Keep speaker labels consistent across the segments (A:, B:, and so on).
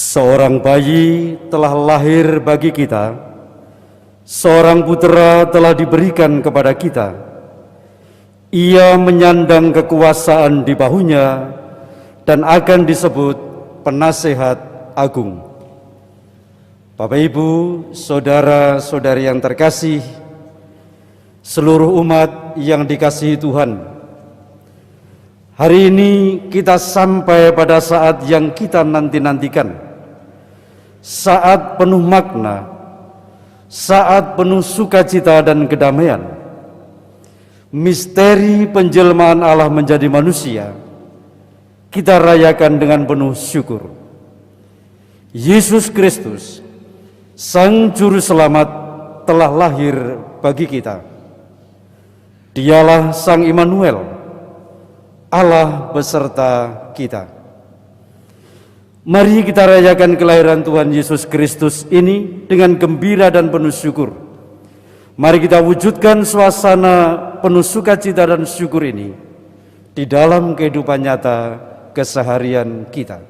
A: Seorang bayi telah lahir bagi kita, seorang putera telah diberikan kepada kita. Ia menyandang kekuasaan di bahunya dan akan disebut Penasehat Agung. Bapak, Ibu, saudara-saudari yang terkasih, seluruh umat yang dikasihi Tuhan, hari ini kita sampai pada saat yang kita nanti-nantikan. Saat penuh makna, saat penuh sukacita dan kedamaian. Misteri penjelmaan Allah menjadi manusia kita rayakan dengan penuh syukur. Yesus Kristus, Sang Juru Selamat, telah lahir bagi kita. Dialah Sang Immanuel, Allah beserta kita. Mari kita rayakan kelahiran Tuhan Yesus Kristus ini dengan gembira dan penuh syukur. Mari kita wujudkan suasana penuh sukacita dan syukur ini di dalam kehidupan nyata keseharian kita.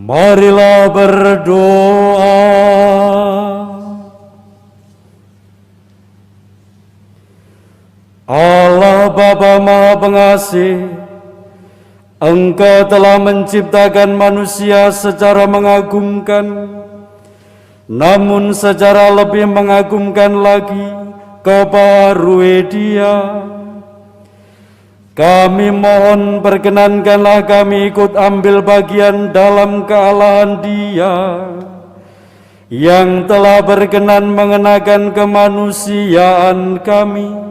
A: Marilah berdoa. Allah Bapa Maha Pengasih, Engkau telah menciptakan manusia secara mengagumkan, namun secara lebih mengagumkan lagi kebarui Dia. Kami mohon perkenankanlah kami ikut ambil bagian dalam kealahan Dia yang telah berkenan mengenakan kemanusiaan kami.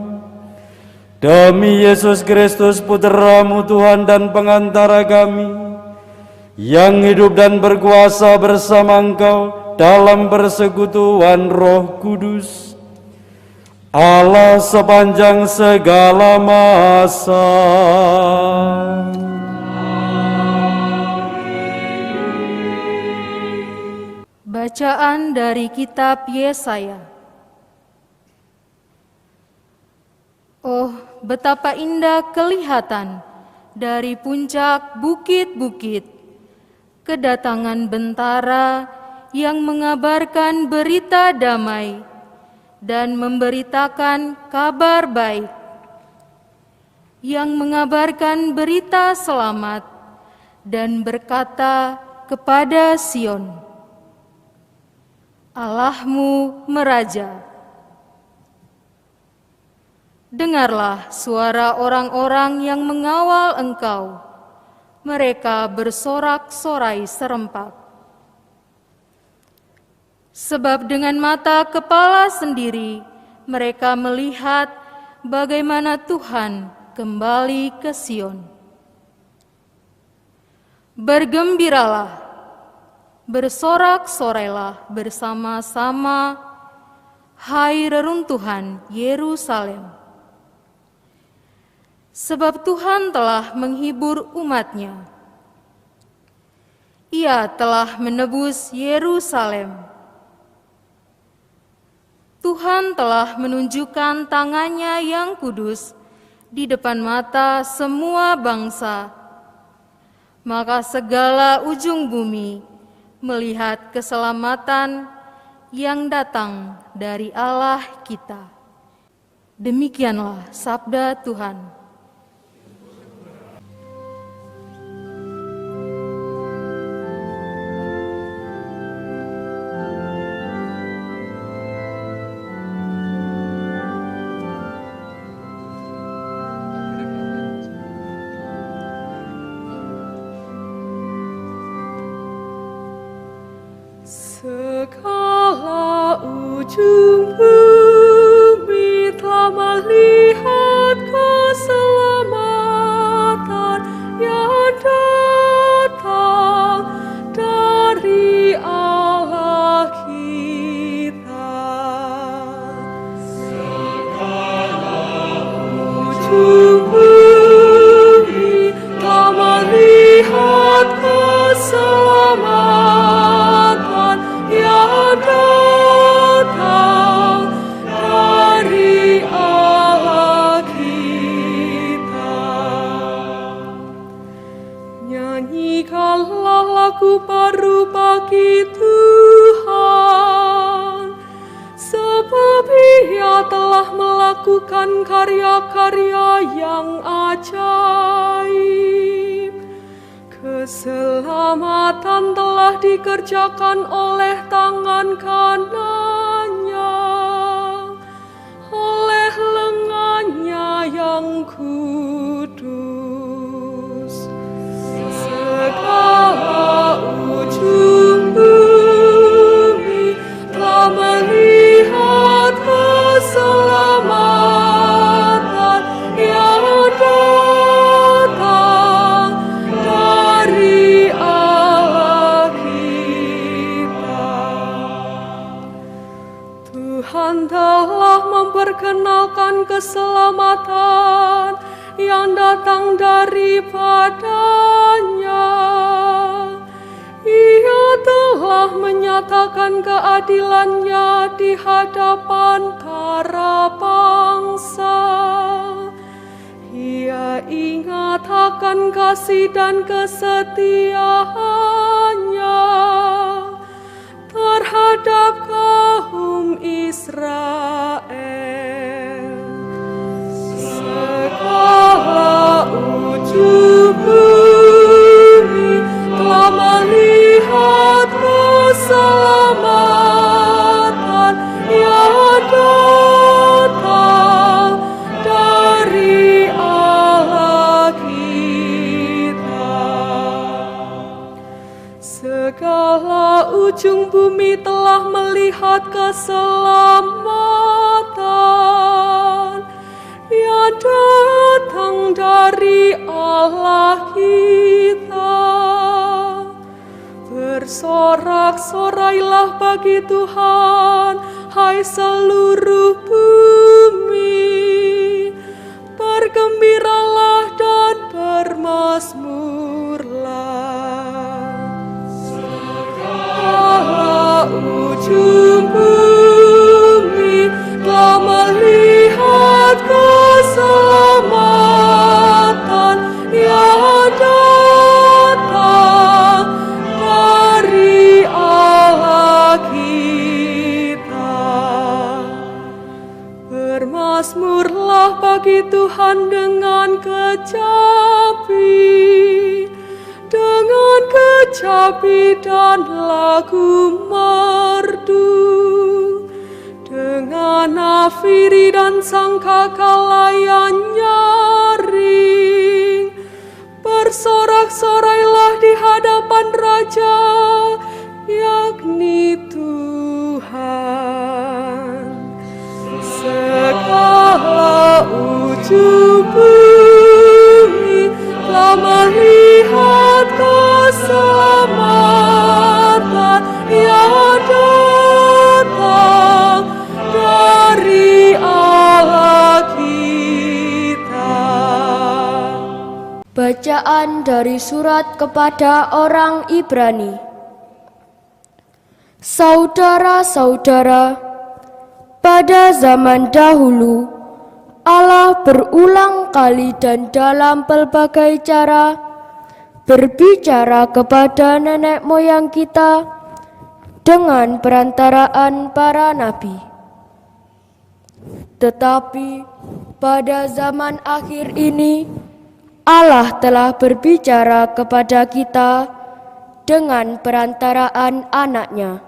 A: Demi Yesus Kristus, Putra-Mu Tuhan dan pengantara kami, yang hidup dan berkuasa bersama Engkau dalam persekutuan Roh Kudus, Allah sepanjang segala masa.
B: Bacaan dari Kitab Yesaya. Oh, betapa indah kelihatan dari puncak bukit-bukit kedatangan bentara yang mengabarkan berita damai dan memberitakan kabar baik, yang mengabarkan berita selamat dan berkata kepada Sion, Allahmu meraja. Dengarlah suara orang-orang yang mengawal Engkau, mereka bersorak-sorai serempak. Sebab dengan mata kepala sendiri mereka melihat bagaimana Tuhan kembali ke Sion. Bergembiralah, bersorak-sorailah bersama-sama, hai reruntuhan Yerusalem. Sebab Tuhan telah menghibur umat-Nya. Ia telah menebus Yerusalem. Tuhan telah menunjukkan tangan-Nya yang kudus di depan mata semua bangsa. Maka segala ujung bumi melihat keselamatan yang datang dari Allah kita. Demikianlah sabda Tuhan.
C: Segala ujung bumi telah melihat keselamatan yang datang dari Allah kita. Segala ujung bumi telah melihat keselamatan yang datang bagi Tuhan, sebab Ia telah melakukan karya-karya yang ajaib. Keselamatan telah dikerjakan oleh tangan kanannya, oleh lengannya yang kudus. Segala ujung bumi telah melihat keselamatan yang datang dari Allah kita. Tuhan telah memperkenalkan keselamatan yang datang daripadanya. Ia telah menyatakan keadilannya di hadapan para bangsa. Ia ingat akan kasih dan kesetiaannya terhadap kaum Israel. Segala ujung bumi telah melihat keselamatan yang datang dari Allah kita. Segala ujung bumi telah melihat keselamatan yang datang dari Allah kita. Bersorak-sorailah bagi Tuhan, hai seluruh bumi. Bergembiralah dan bermazmurlah. Segala ujung bumi telah melihat keselamatan yang datang dari Allah kita. Bermazmurlah bagi Tuhan dengan kecapi dan lagu merdu, dengan nafiri dan sangkakala yang nyaring. Bersorak-sorailah di hadapan Raja, yakni Tuhan. Segala ujung bumi telah melihat keselamatan yang datang dari Allah kita.
D: Bacaan dari surat kepada orang Ibrani. Saudara-saudara, pada zaman dahulu Allah berulang kali dan dalam pelbagai cara berbicara kepada nenek moyang kita dengan perantaraan para nabi. Tetapi pada zaman akhir ini Allah telah berbicara kepada kita dengan perantaraan Anaknya.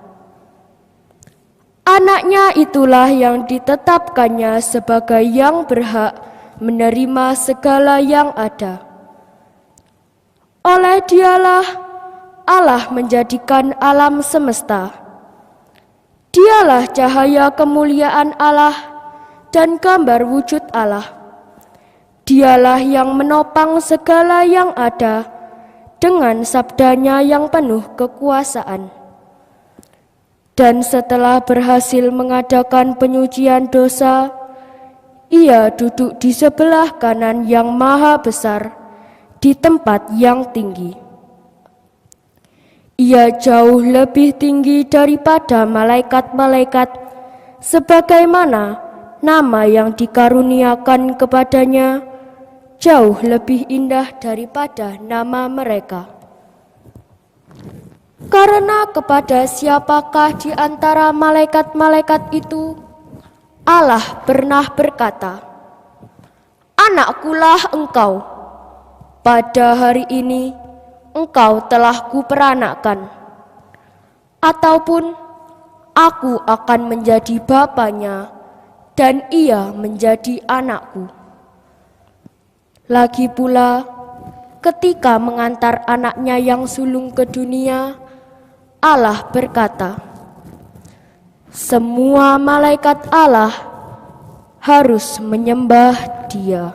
D: Anaknya itulah yang ditetapkannya sebagai yang berhak menerima segala yang ada. Oleh Dialah Allah menjadikan alam semesta. Dialah cahaya kemuliaan Allah dan gambar wujud Allah. Dialah yang menopang segala yang ada dengan sabdanya yang penuh kekuasaan. Dan setelah berhasil mengadakan penyucian dosa, Ia duduk di sebelah kanan yang maha besar, di tempat yang tinggi. Ia jauh lebih tinggi daripada malaikat-malaikat, sebagaimana nama yang dikaruniakan kepadanya jauh lebih indah daripada nama mereka. Karena kepada siapakah di antara malaikat-malaikat itu Allah pernah berkata, "Anakkulah engkau, pada hari ini engkau telah kuperanakkan," ataupun "Aku akan menjadi bapanya dan ia menjadi anakku." Lagi pula, ketika mengantar anaknya yang sulung ke dunia, Allah berkata, "Semua malaikat Allah harus menyembah Dia."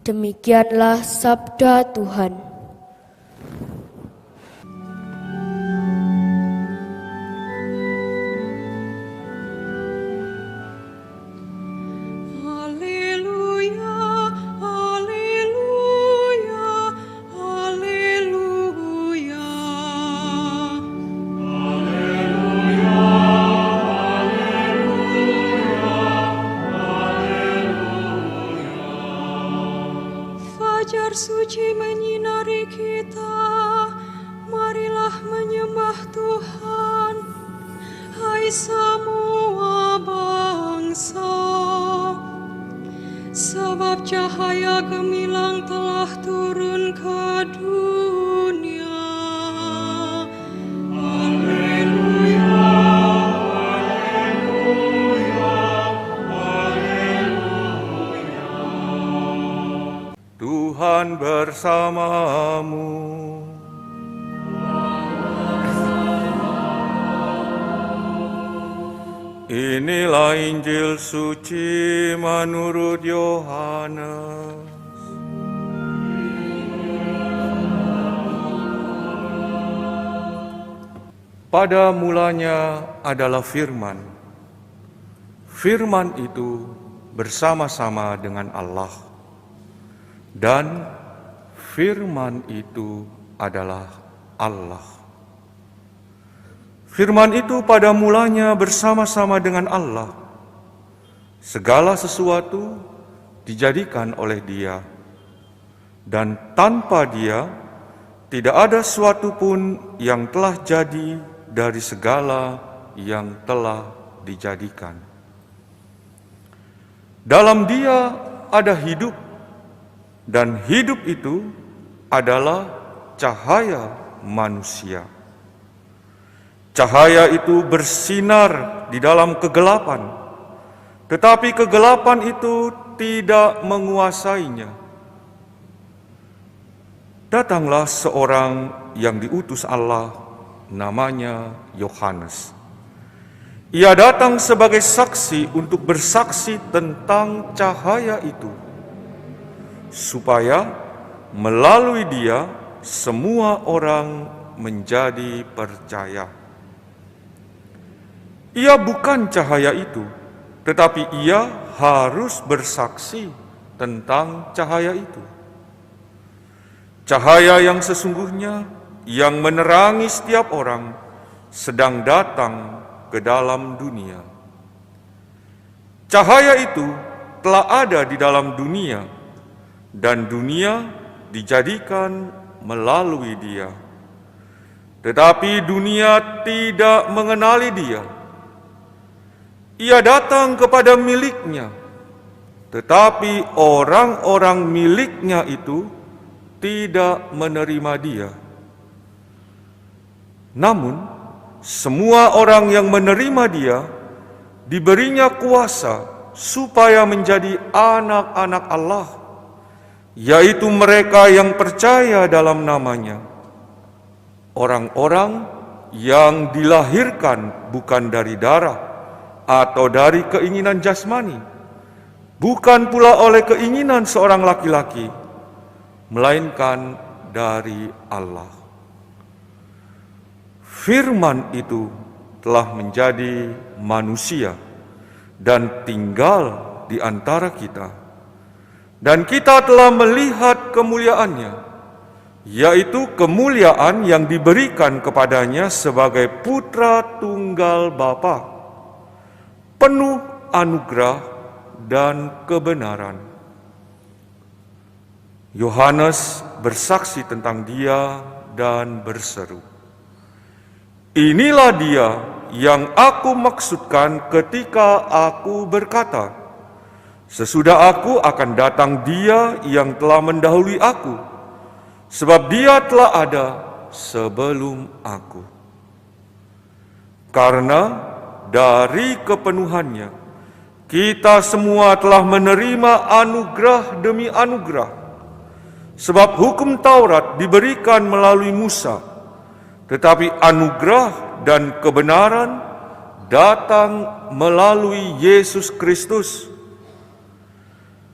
D: Demikianlah sabda Tuhan.
C: Haleluya, haleluya, haleluya. Fajar suci menyinari kita, marilah menyembah Tuhan, hai semua bangsa. Sebab cahaya gemilang telah turun ke dunia. Haleluya,
E: Tuhan bersamamu. Inilah Injil suci menurut Yohanes. Pada mulanya adalah Firman. Firman itu bersama-sama dengan Allah. Dan Firman itu adalah Allah. Firman itu pada mulanya bersama-sama dengan Allah. Segala sesuatu dijadikan oleh Dia, dan tanpa Dia tidak ada sesuatu pun yang telah jadi dari segala yang telah dijadikan. Dalam Dia ada hidup, dan hidup itu adalah cahaya manusia. Cahaya itu bersinar di dalam kegelapan, tetapi kegelapan itu tidak menguasainya. Datanglah seorang yang diutus Allah, namanya Yohanes. Ia datang sebagai saksi untuk bersaksi tentang cahaya itu, supaya melalui Dia semua orang menjadi percaya. Ia bukan cahaya itu, tetapi ia harus bersaksi tentang cahaya itu. Cahaya yang sesungguhnya, yang menerangi setiap orang, sedang datang ke dalam dunia. Cahaya itu telah ada di dalam dunia, dan dunia dijadikan melalui Dia. Tetapi dunia tidak mengenali Dia. Ia datang kepada miliknya, tetapi orang-orang miliknya itu tidak menerima Dia. Namun, semua orang yang menerima Dia diberinya kuasa supaya menjadi anak-anak Allah, yaitu mereka yang percaya dalam nama-Nya. Orang-orang yang dilahirkan bukan dari darah atau dari keinginan jasmani, bukan pula oleh keinginan seorang laki-laki, melainkan dari Allah. Firman itu telah menjadi manusia dan tinggal di antara kita, dan kita telah melihat kemuliaannya, yaitu kemuliaan yang diberikan kepadanya sebagai putra tunggal Bapa, penuh anugerah dan kebenaran. Yohanes bersaksi tentang Dia dan berseru, "Inilah Dia yang aku maksudkan ketika aku berkata, sesudah aku akan datang Dia yang telah mendahului aku, sebab Dia telah ada sebelum aku." Karena dari kepenuhannya, kita semua telah menerima anugerah demi anugerah. Sebab hukum Taurat diberikan melalui Musa, tetapi anugerah dan kebenaran datang melalui Yesus Kristus.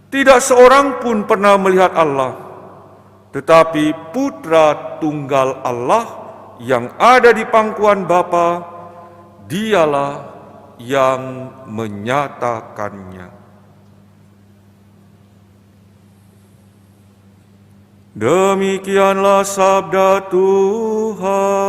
E: Tidak seorang pun pernah melihat Allah, tetapi Putra Tunggal Allah yang ada di pangkuan Bapa, Dialah yang menyatakannya. Demikianlah sabda Tuhan.